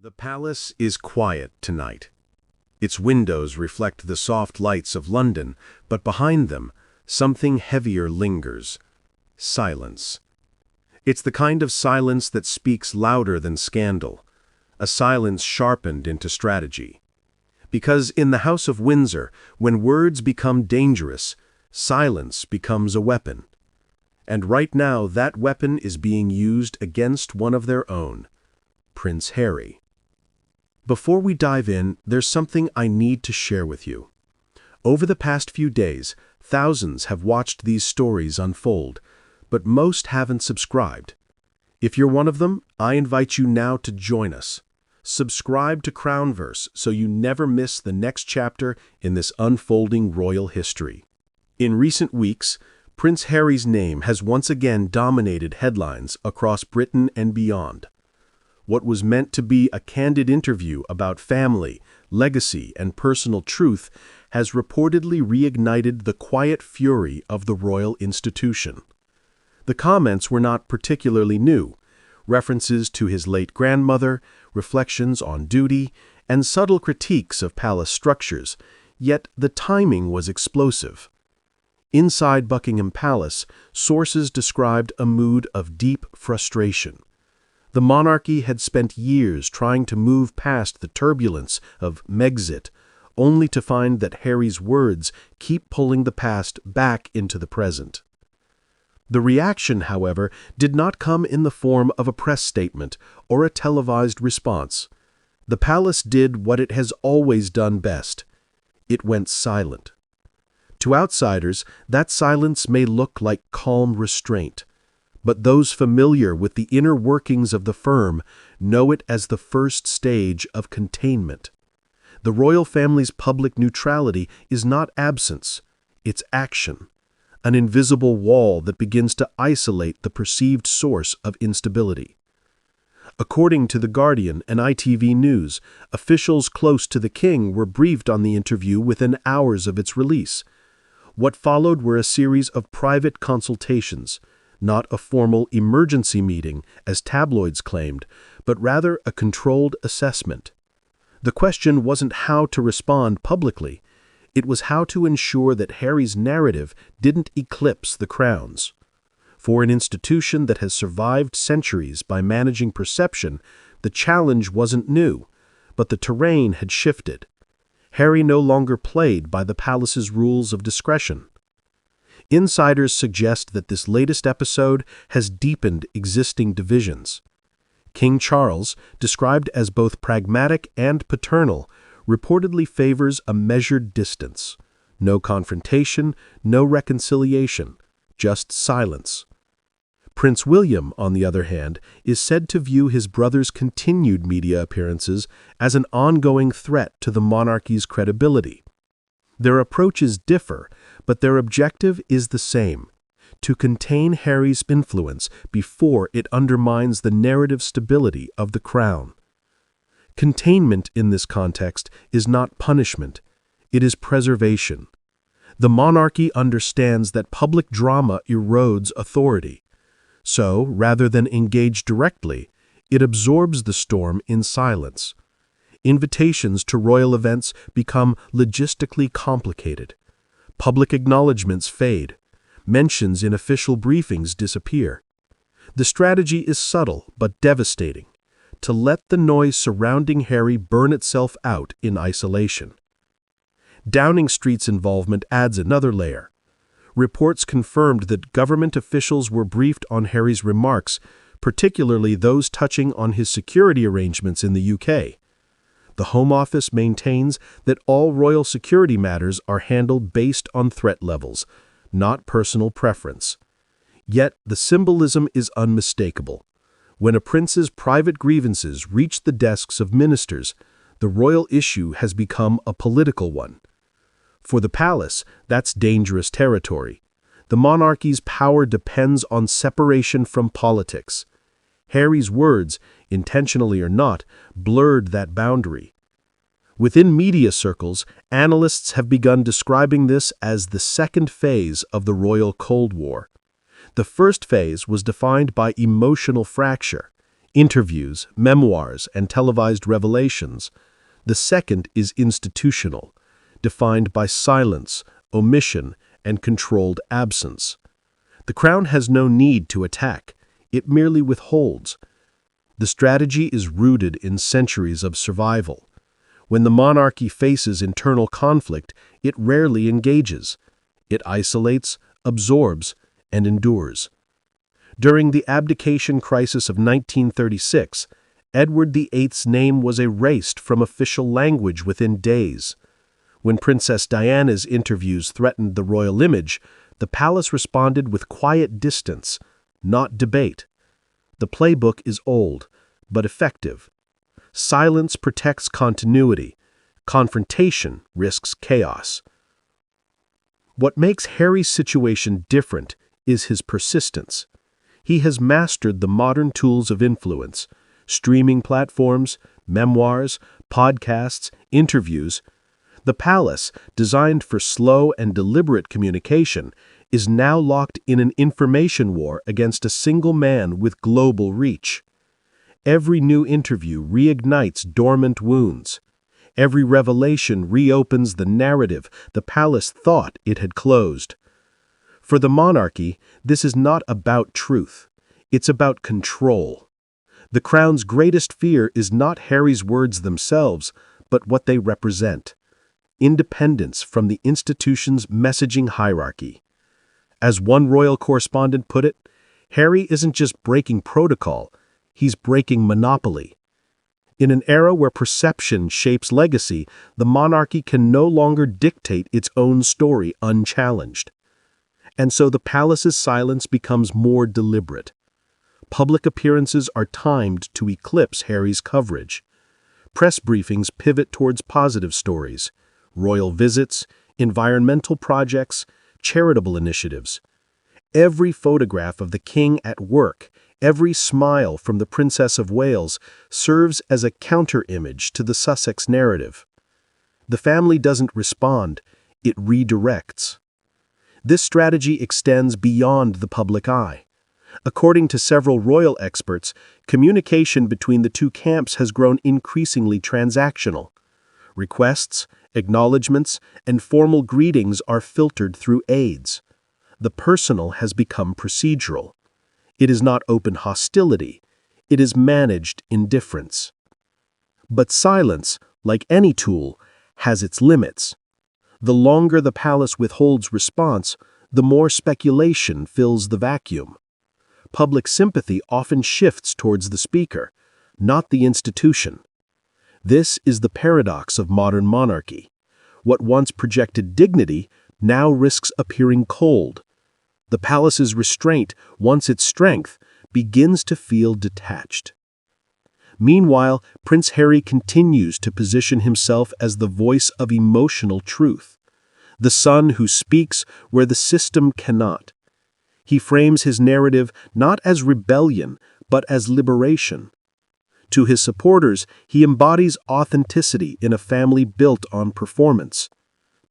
The palace is quiet tonight. Its windows reflect the soft lights of London, but behind them, something heavier lingers. Silence. It's the kind of silence that speaks louder than scandal, a silence sharpened into strategy. Because in the House of Windsor, when words become dangerous, silence becomes a weapon. And right now that weapon is being used against one of their own, Prince Harry. Before we dive in, there's something I need to share with you. Over the past few days, thousands have watched these stories unfold, but most haven't subscribed. If you're one of them, I invite you now to join us. Subscribe to Crownverse so you never miss the next chapter in this unfolding royal history. In recent weeks, Prince Harry's name has once again dominated headlines across Britain and beyond. What was meant to be a candid interview about family, legacy, and personal truth has reportedly reignited the quiet fury of the royal institution. The comments were not particularly new. References to his late grandmother, reflections on duty, and subtle critiques of palace structures, yet the timing was explosive. Inside Buckingham Palace, sources described a mood of deep frustration. The monarchy had spent years trying to move past the turbulence of Megxit, only to find that Harry's words keep pulling the past back into the present. The reaction, however, did not come in the form of a press statement or a televised response. The palace did what it has always done best. It went silent. To outsiders, that silence may look like calm restraint. But those familiar with the inner workings of the firm know it as the first stage of containment. The royal family's public neutrality is not absence, it's action, an invisible wall that begins to isolate the perceived source of instability. According to The Guardian and ITV News, officials close to the king were briefed on the interview within hours of its release. What followed were a series of private consultations, not a formal emergency meeting, as tabloids claimed, but rather a controlled assessment. The question wasn't how to respond publicly. It was how to ensure that Harry's narrative didn't eclipse the Crown's. For an institution that has survived centuries by managing perception, the challenge wasn't new, but the terrain had shifted. Harry no longer played by the palace's rules of discretion. Insiders suggest that this latest episode has deepened existing divisions. King Charles, described as both pragmatic and paternal, reportedly favors a measured distance. No confrontation, no reconciliation, just silence. Prince William, on the other hand, is said to view his brother's continued media appearances as an ongoing threat to the monarchy's credibility. Their approaches differ, but their objective is the same: to contain Harry's influence before it undermines the narrative stability of the crown. Containment in this context is not punishment, it is preservation. The monarchy understands that public drama erodes authority. So, rather than engage directly, it absorbs the storm in silence. Invitations to royal events become logistically complicated. Public acknowledgements fade. Mentions in official briefings disappear. The strategy is subtle but devastating: to let the noise surrounding Harry burn itself out in isolation. Downing Street's involvement adds another layer. Reports confirmed that government officials were briefed on Harry's remarks, particularly those touching on his security arrangements in the UK. The Home Office maintains that all royal security matters are handled based on threat levels, not personal preference. Yet the symbolism is unmistakable. When a prince's private grievances reach the desks of ministers, the royal issue has become a political one. For the palace, that's dangerous territory. The monarchy's power depends on separation from politics. Harry's words, intentionally or not, blurred that boundary. Within media circles, analysts have begun describing this as the second phase of the royal Cold War. The first phase was defined by emotional fracture. interviews, memoirs, and televised revelations. The second is institutional, defined by silence, omission, and controlled absence. The Crown has no need to attack, it merely withholds. The strategy is rooted in centuries of survival. When the monarchy faces internal conflict, it rarely engages. It isolates, absorbs, and endures. During the abdication crisis of 1936, Edward VIII's name was erased from official language within days. When Princess Diana's interviews threatened the royal image, the palace responded with quiet distance, not debate. The playbook is old, but effective. Silence protects continuity. Confrontation risks chaos. What makes Harry's situation different is his persistence. He has mastered the modern tools of influence: streaming platforms, memoirs, podcasts, interviews. The palace, designed for slow and deliberate communication, is now locked in an information war against a single man with global reach. Every new interview reignites dormant wounds. Every revelation reopens the narrative the palace thought it had closed. For the monarchy, this is not about truth. It's about control. The Crown's greatest fear is not Harry's words themselves, but what they represent: independence from the institution's messaging hierarchy. As one royal correspondent put it, Harry isn't just breaking protocol, he's breaking monopoly. In an era where perception shapes legacy, the monarchy can no longer dictate its own story unchallenged. And so the palace's silence becomes more deliberate. Public appearances are timed to eclipse Harry's coverage. Press briefings pivot towards positive stories: royal visits, environmental projects, charitable initiatives. Every photograph of the king at work, every smile from the Princess of Wales serves as a counter-image to the Sussex narrative. The family doesn't respond, it redirects. This strategy extends beyond the public eye. According to several royal experts, communication between the two camps has grown increasingly transactional. Requests, acknowledgements, and formal greetings are filtered through aides. The personal has become procedural. It is not open hostility, it is managed indifference. But silence, like any tool, has its limits. The longer the palace withholds response, the more speculation fills the vacuum. Public sympathy often shifts towards the speaker, not the institution. This is the paradox of modern monarchy. What once projected dignity now risks appearing cold. The palace's restraint, once its strength, begins to feel detached. Meanwhile, Prince Harry continues to position himself as the voice of emotional truth, the son who speaks where the system cannot. He frames his narrative not as rebellion, but as liberation. To his supporters, he embodies authenticity in a family built on performance.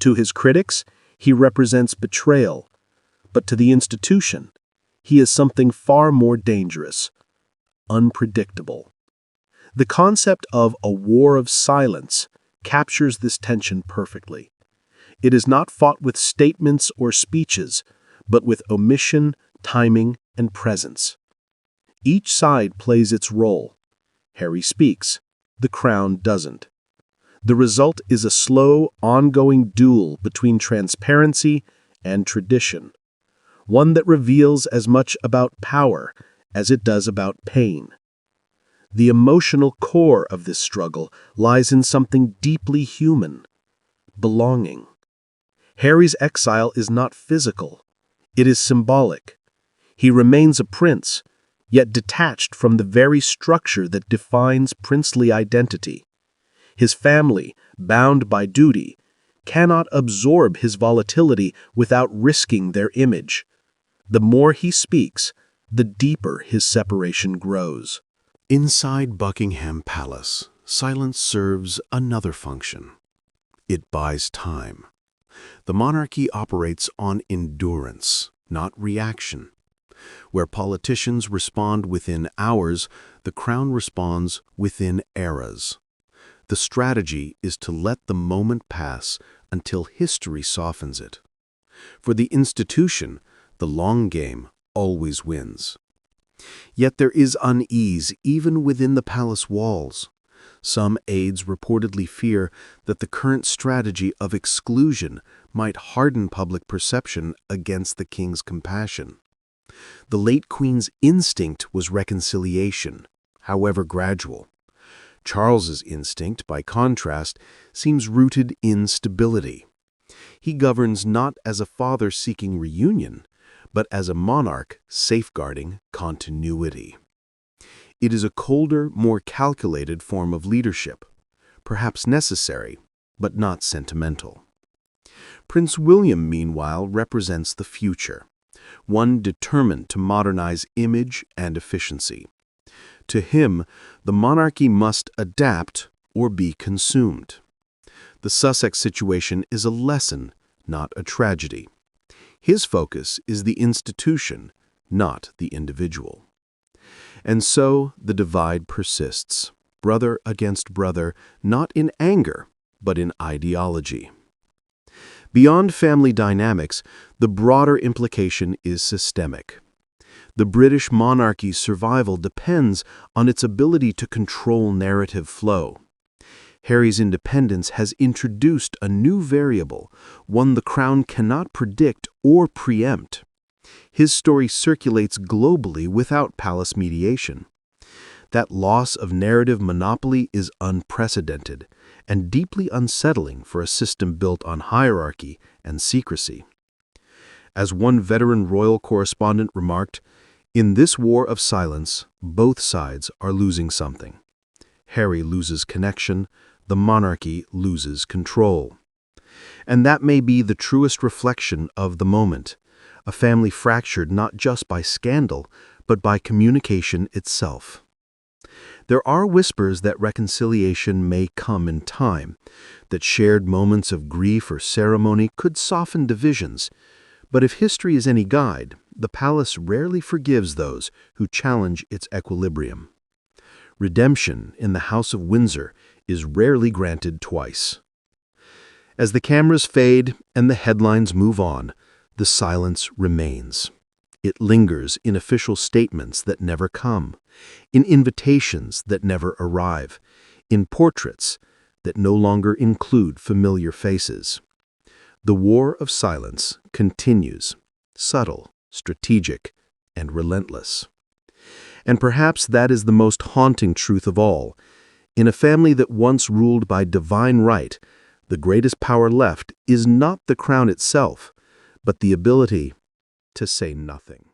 To his critics, he represents betrayal. But to the institution, he is something far more dangerous: unpredictable. The concept of a war of silence captures this tension perfectly. It is not fought with statements or speeches, but with omission, timing, and presence. Each side plays its role. Harry speaks, the Crown doesn't. The result is a slow, ongoing duel between transparency and tradition, one that reveals as much about power as it does about pain. The emotional core of this struggle lies in something deeply human: belonging. Harry's exile is not physical, it is symbolic. He remains a prince, yet detached from the very structure that defines princely identity. His family, bound by duty, cannot absorb his volatility without risking their image. The more he speaks, the deeper his separation grows. Inside Buckingham Palace, silence serves another function. It buys time. The monarchy operates on endurance, not reaction. Where politicians respond within hours, the crown responds within eras. The strategy is to let the moment pass until history softens it. For the institution, the long game always wins. Yet there is unease even within the palace walls. Some aides reportedly fear that the current strategy of exclusion might harden public perception against the king's compassion. The late queen's instinct was reconciliation, however gradual. Charles's instinct, by contrast, seems rooted in stability. He governs not as a father seeking reunion, but as a monarch safeguarding continuity. It is a colder, more calculated form of leadership, perhaps necessary, but not sentimental. Prince William, meanwhile, represents the future, one determined to modernize image and efficiency. To him, the monarchy must adapt or be consumed. The Sussex situation is a lesson, not a tragedy. His focus is the institution, not the individual. And so the divide persists, brother against brother, not in anger, but in ideology. Beyond family dynamics, the broader implication is systemic. The British monarchy's survival depends on its ability to control narrative flow. Harry's independence has introduced a new variable, one the crown cannot predict or preempt. His story circulates globally without palace mediation. That loss of narrative monopoly is unprecedented and deeply unsettling for a system built on hierarchy and secrecy. As one veteran royal correspondent remarked, "In this war of silence, both sides are losing something. Harry loses connection, the monarchy loses control." And that may be the truest reflection of the moment, a family fractured not just by scandal, but by communication itself. There are whispers that reconciliation may come in time, that shared moments of grief or ceremony could soften divisions. But if history is any guide, the palace rarely forgives those who challenge its equilibrium. Redemption in the House of Windsor is rarely granted twice. As the cameras fade and the headlines move on, the silence remains. It lingers in official statements that never come, in invitations that never arrive, in portraits that no longer include familiar faces. The war of silence continues, subtle, strategic, and relentless. And perhaps that is the most haunting truth of all. In a family that once ruled by divine right, the greatest power left is not the crown itself, but the ability to say nothing.